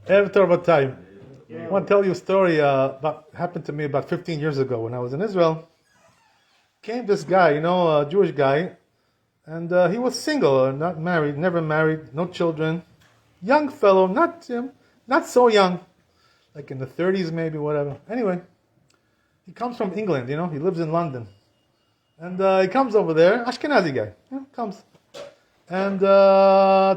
Erev Tov Rabotai. I want to tell you a story happened to me about 15 years ago when I was in Israel. Came this guy, a Jewish guy, and he was single, not married, never married, no children. Young fellow, not so young, like in the 30s maybe, whatever. Anyway, he comes from England, he lives in London. And he comes over there, Ashkenazi guy, comes. And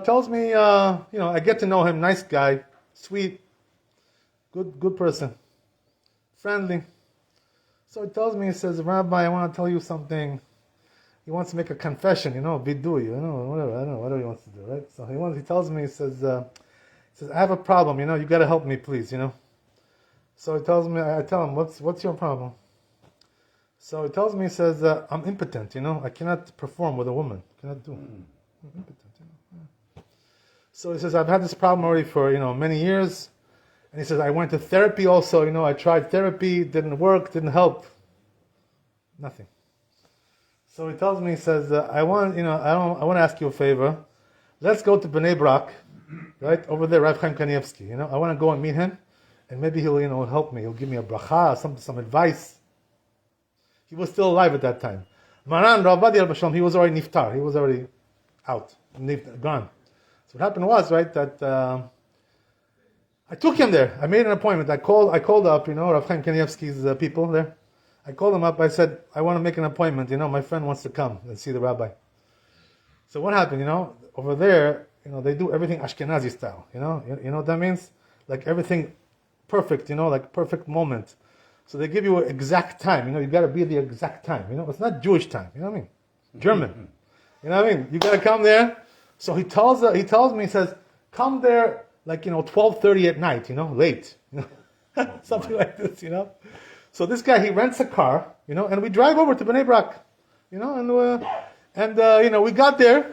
tells me, I get to know him, nice guy, sweet, good person, friendly. So he tells me, he says, Rabbi, I want to tell you something. He wants to make a confession, vidu, whatever, I don't know, whatever he wants to do, right? So he tells me, he says, I have a problem, you got to help me, please, So he tells me, I tell him, what's your problem? So he tells me, he says, I'm impotent, I cannot perform with a woman, cannot do. I'm impotent, So he says, I've had this problem already for, many years. And he says, I went to therapy also, I tried therapy, didn't work, didn't help. Nothing. So he tells me, he says, I want to ask you a favor. Let's go to Bnei Brak, right, over there, Rav Chaim Kanievsky, I want to go and meet him, and maybe he'll, help me. He'll give me a bracha, some advice. He was still alive at that time. Maran Rabbi he was already niftar, he was already out, gone. So what happened was, right, that I took him there. I made an appointment. I called up, Rav Chaim Kanievsky's people there. I called him up. I said, I want to make an appointment. My friend wants to come and see the rabbi. So what happened? Over there, they do everything Ashkenazi style. You know what that means? Like everything perfect. Like perfect moment. So they give you an exact time. You got to be at the exact time. It's not Jewish time. You know what I mean? German. You know what I mean? You got to come there. So he tells me. He says, come there. Like 12:30 at night, late, something like this, So this guy, he rents a car, and we drive over to Bnei Brak, and we got there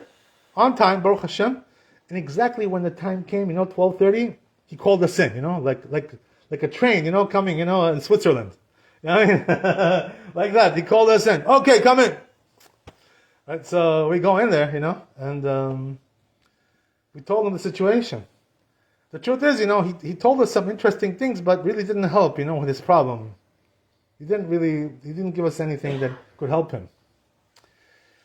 on time, Baruch Hashem, and exactly when the time came, 12:30, he called us in, like a train, coming, in Switzerland, like that. He called us in. Okay, come in. Right, so we go in there, and we told him the situation. The truth is, he told us some interesting things, but really didn't help, with his problem. He didn't give us anything that could help him.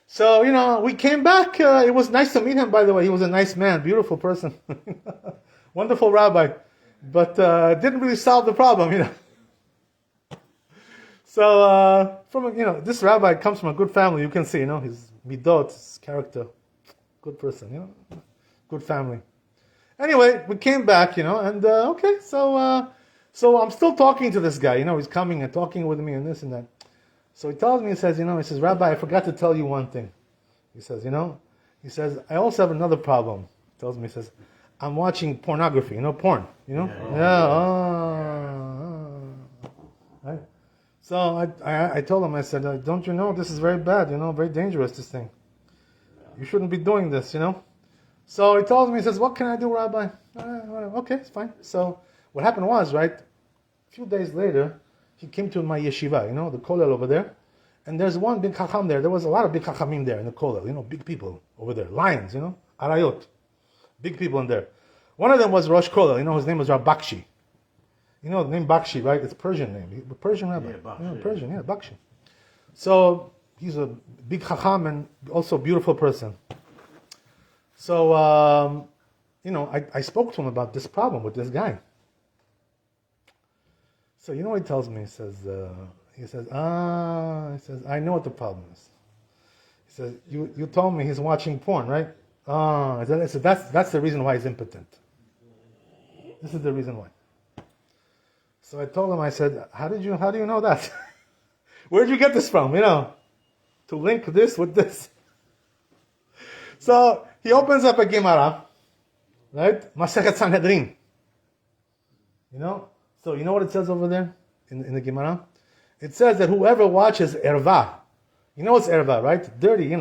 So, we came back. It was nice to meet him, by the way. He was a nice man, beautiful person. Wonderful rabbi. But didn't really solve the problem, So, this rabbi comes from a good family. You can see, his midot, his character. Good person, good family. Anyway, we came back, and okay, so I'm still talking to this guy, he's coming and talking with me and this and that. So he tells me, he says, Rabbi, I forgot to tell you one thing. He says, I also have another problem. He tells me, he says, I'm watching pornography, porn, Right? So I told him, I said, don't you know, this is very bad, very dangerous, this thing. You shouldn't be doing this, So he tells me, he says, what can I do, Rabbi? Okay, it's fine. So what happened was, right, a few days later, he came to my yeshiva, the kollel over there. And there's one big chacham there. There was a lot of big chachamim there in the kollel, big people over there. Lions, arayot. Big people in there. One of them was Rosh Kollel, his name was Rav Bakshi. The name Bakshi, right? It's a Persian name. Persian rabbi. Yeah, Bakshi. Persian, Bakshi. So he's a big chacham and also a beautiful person. So, I spoke to him about this problem with this guy. So, what he tells me? He says, I know what the problem is. He says, you told me he's watching porn, right? So that's the reason why he's impotent. This is the reason why. So I told him, I said, how do you know that? Where did you get this from, to link this with this? So, he opens up a Gemara, right? Masechet Sanhedrin. So you know what it says over there in the Gemara? It says that whoever watches erva, what's erva, right? Dirty,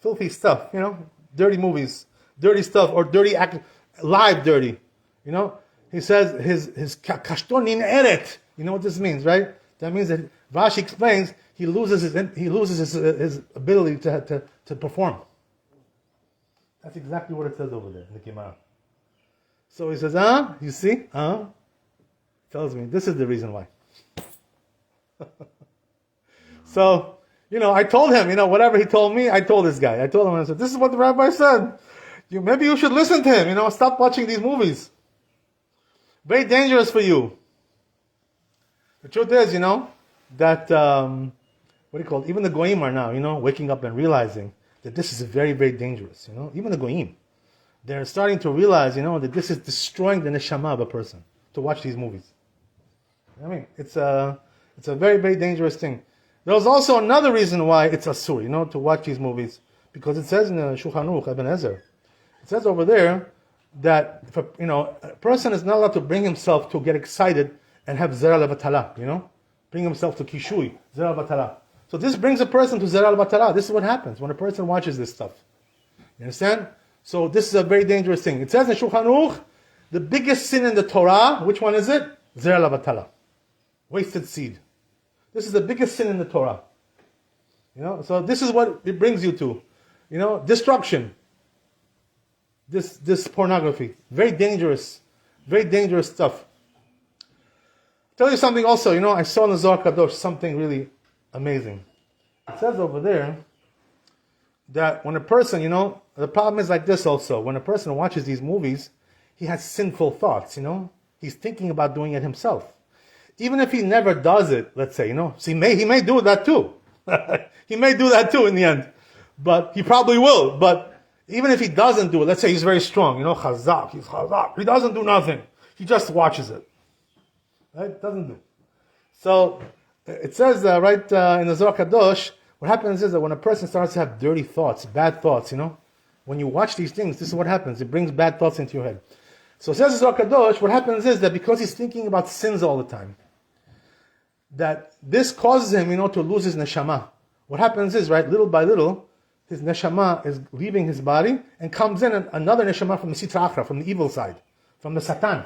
filthy stuff, dirty movies, dirty stuff, or dirty live dirty, He says his kashtonin eret. You know what this means, right? That means that Rashi explains he loses his ability to perform. That's exactly what it says over there in the Gemara. So he says, you see? Tells me, this is the reason why. So, I told him, whatever he told me, I told this guy. I told him, I said, this is what the rabbi said. Maybe you should listen to him, stop watching these movies. Very dangerous for you. The truth is, that, what do you call it? Even the goyim are now, waking up and realizing that this is very, very dangerous, Even the goyim. They're starting to realize, that this is destroying the neshama of a person, to watch these movies. I mean, it's a very, very dangerous thing. There's also another reason why it's asur, to watch these movies. Because it says in the Shulchan Aruch, Ibn Ezer, it says over there that if a person is not allowed to bring himself to get excited and have zera levatala, bring himself to kishui, zera levatala. So this brings a person to zera levatala. This is what happens when a person watches this stuff. You understand? So this is a very dangerous thing. It says in Shulchan Aruch, the biggest sin in the Torah, which one is it? Zera levatala. Wasted seed. This is the biggest sin in the Torah. So this is what it brings you to. Destruction. This pornography. Very dangerous stuff. I'll tell you something also, I saw in the Zohar Kadosh something really amazing. It says over there that when a person, the problem is like this also. When a person watches these movies, he has sinful thoughts, He's thinking about doing it himself. Even if he never does it, let's say, so he may do that too. He may do that too in the end. But he probably will. But even if he doesn't do it, let's say he's very strong, chazak, he's chazak. He doesn't do nothing. He just watches it. Right? Doesn't do. So it says right in the Zohar Kadosh, what happens is that when a person starts to have dirty thoughts, bad thoughts, when you watch these things, this is what happens. It brings bad thoughts into your head. So it says in the Zohar Kadosh, what happens is that because he's thinking about sins all the time, that this causes him, to lose his neshama. What happens is, right, little by little, his neshama is leaving his body and comes in another neshama from the sitra achra, from the evil side, from the satan.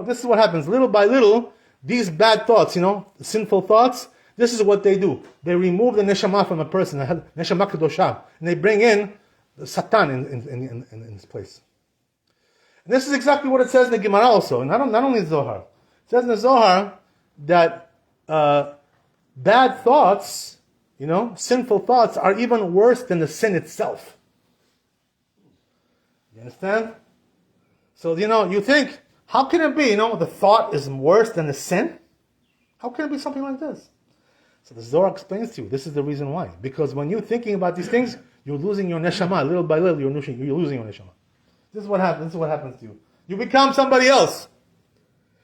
This is what happens. Little by little, these bad thoughts, the sinful thoughts, this is what they do. They remove the neshama from a person, the neshama kedosha, and they bring in the satan in his place. And this is exactly what it says in the Gemara also, and not only the Zohar. It says in the Zohar that bad thoughts, sinful thoughts are even worse than the sin itself. You understand? So, you think, how can it be, the thought is worse than the sin? How can it be something like this? So the Zohar explains to you, this is the reason why. Because when you're thinking about these things, you're losing your neshama. Little by little, you're losing your neshama. This is what happens. This is what happens to you. You become somebody else.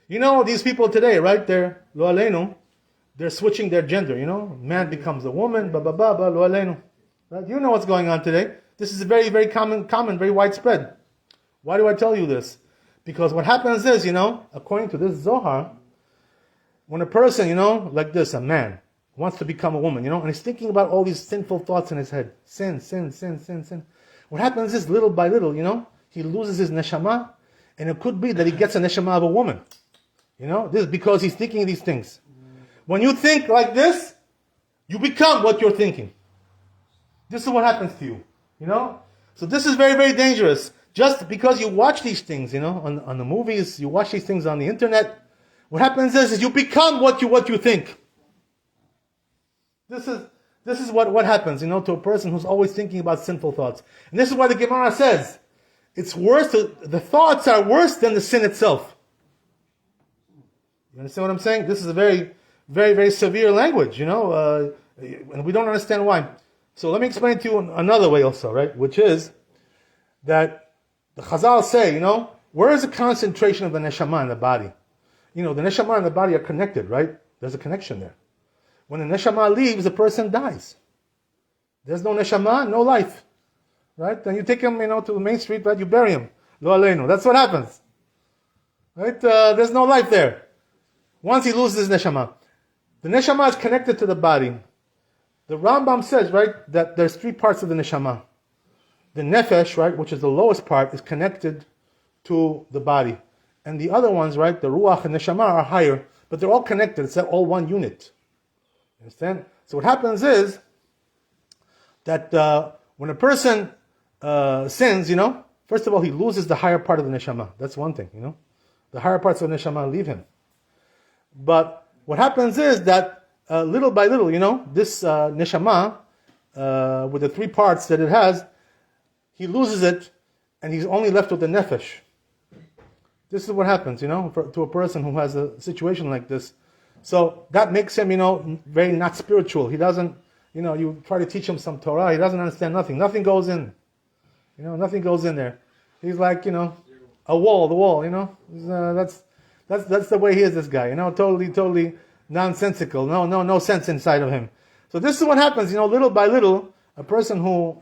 These people today, right? They're, lo aleinu, they're switching their gender, Man becomes a woman, lo aleinu. Right? You know what's going on today. This is very, very common, very widespread. Why do I tell you this? Because what happens is, according to this Zohar, when a person, like this, a man, wants to become a woman, and he's thinking about all these sinful thoughts in his head. Sin. What happens is, little by little, he loses his neshama, and it could be that he gets a neshama of a woman. This is because he's thinking these things. When you think like this, you become what you're thinking. This is what happens to you. So this is very, very dangerous. Just because you watch these things, on the movies, you watch these things on the internet, what happens is you become what you think. This is what happens, to a person who's always thinking about sinful thoughts. And this is why the Gemara says, it's worse, the thoughts are worse than the sin itself. You understand what I'm saying? This is a very, very, very severe language, and we don't understand why. So let me explain to you another way also, right? Which is that the Chazal say, where is the concentration of the neshama in the body? The neshama and the body are connected, right? There's a connection there. When the neshama leaves, the person dies. There's no neshama, no life. Right? Then you take him, to the main street, right? You bury him. Lo aleinu. That's what happens. Right? There's no life there. Once he loses his neshama. The neshama is connected to the body. The Rambam says, right, that there's three parts of the neshama. The nefesh, right, which is the lowest part, is connected to the body. And the other ones, right, the ruach and neshama are higher, but they're all connected. It's all one unit. You understand? So what happens is that when a person sins, First of all, he loses the higher part of the neshama. That's one thing, The higher parts of the neshama leave him. But what happens is that little by little, this neshama, with the three parts that it has, he loses it, and he's only left with the nefesh. This is what happens, to a person who has a situation like this. So that makes him, very not spiritual. He doesn't, you try to teach him some Torah, he doesn't understand nothing. Nothing goes in. Nothing goes in there. He's like, a wall, the wall, That's the way he is, this guy, totally nonsensical. No sense inside of him. So this is what happens, little by little, a person who,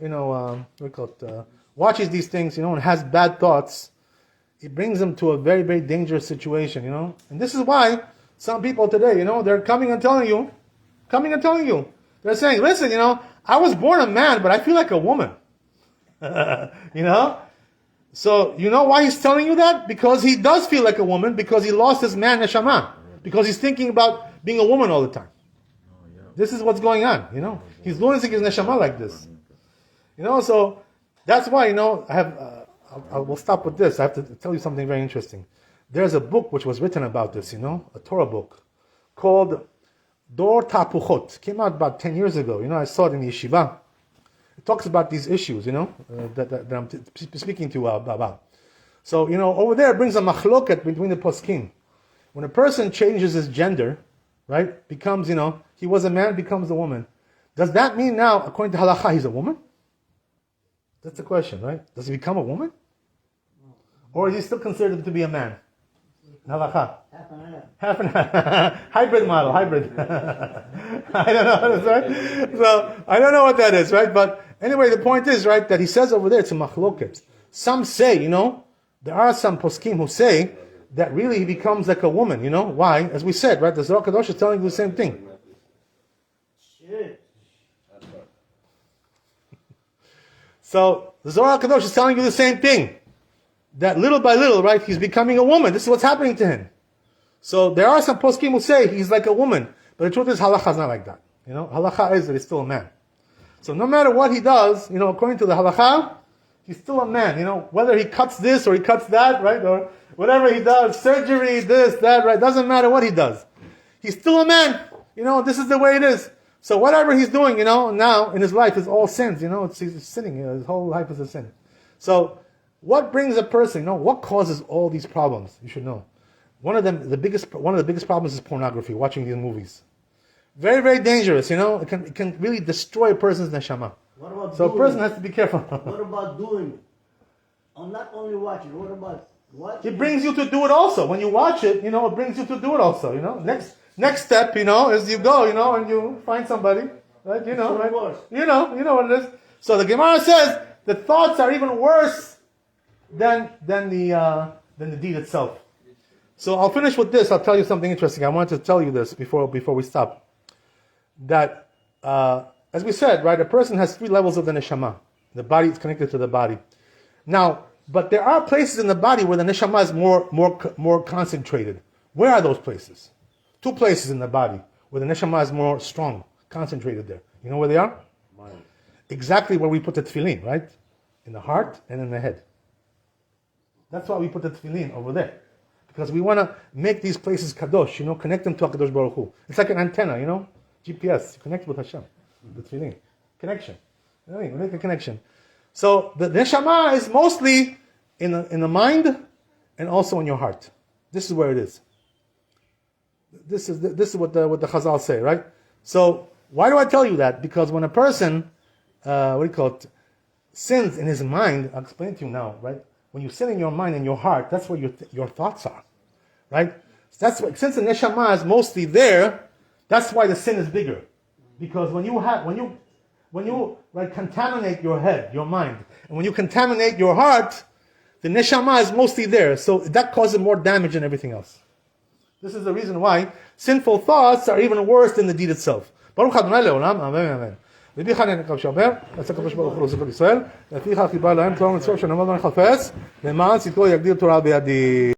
watches these things, and has bad thoughts, it brings them to a very, very dangerous situation, And this is why some people today, they're coming and telling you. They're saying, listen, I was born a man, but I feel like a woman. So, why he's telling you that? Because he does feel like a woman, because he lost his man neshama. Because he's thinking about being a woman all the time. This is what's going on, He's losing his neshama like this. So that's why, we'll stop with this. I have to tell you something very interesting. There's a book which was written about this, a Torah book, called Dor Tapuchot. Came out about 10 years ago. I saw it in the yeshiva. It talks about these issues, that I'm speaking to about. So, over there it brings a machloket between the poskim. When a person changes his gender, right, becomes, he was a man, becomes a woman. Does that mean now, according to halakha, he's a woman? That's the question, right? Does he become a woman? Or is he still considered to be a man? Halakha. Half and half. Hybrid model, hybrid. I don't know what it's right. So, I don't know what that is, right? But anyway, the point is, right, that he says over there, it's a machloket. Some say, there are some poskim who say that really he becomes like a woman, Why? As we said, right, the Zohar Kadosh is telling you the same thing. So, the Zohar Kadosh is telling you the same thing. That little by little, right, he's becoming a woman. This is what's happening to him. So, there are some poskim who say he's like a woman. But the truth is, halakha is not like that. Halakha is that he's still a man. So, no matter what he does, according to the halakha, he's still a man. Whether he cuts this or he cuts that, right, or whatever he does, surgery, this, that, right, doesn't matter what he does. He's still a man. This is the way it is. So whatever he's doing, now in his life is all sins. He's sinning. His whole life is a sin. So what brings a person? What causes all these problems? You should know. One of the biggest problems is pornography. Watching these movies, very, very dangerous. It can really destroy a person's neshama. So a person has to be careful. What about doing? I'm not only watching. What about watching? It brings you to do it also. When you watch it, it brings you to do it also. Next step, is you go, and you find somebody, right? Right? You know what it is. So the Gemara says the thoughts are even worse than the deed itself. So I'll finish with this. I'll tell you something interesting. I wanted to tell you this before we stop. That as we said, right, a person has 3 levels of the neshama. The body is connected to the body. Now, but there are places in the body where the neshama is more concentrated. Where are those places? 2 places in the body where the neshama is more strong, concentrated there. You know where they are? Mind. Exactly where we put the tefillin, right? In the heart and in the head. That's why we put the tefillin over there. Because we want to make these places kadosh, connect them to HaKadosh Baruch Hu. It's like an antenna, GPS. You connect with Hashem. The tefillin. Connection. We make a connection. So the neshama is mostly in the mind and also in your heart. This is where it is. This is what the Chazal say, right? So why do I tell you that? Because when a person, sins in his mind, I'll explain to you now, right? When you sin in your mind and your heart, that's where your thoughts are, right? That's why, since the neshama is mostly there, that's why the sin is bigger. Because when you contaminate your head, your mind, and when you contaminate your heart, the neshama is mostly there. So that causes more damage than everything else. This is the reason why sinful thoughts are even worse than the deed itself. Baruch Adonai le'olam, amen, amen. לבי חנן הקו שעבר, יעשה הקדוש ברוך הוא לזכות ישראל, לפיכך חיבר להם תורה ומצוות שנאמר לא נחפש, למען צדקו יגדיל תורה בידי.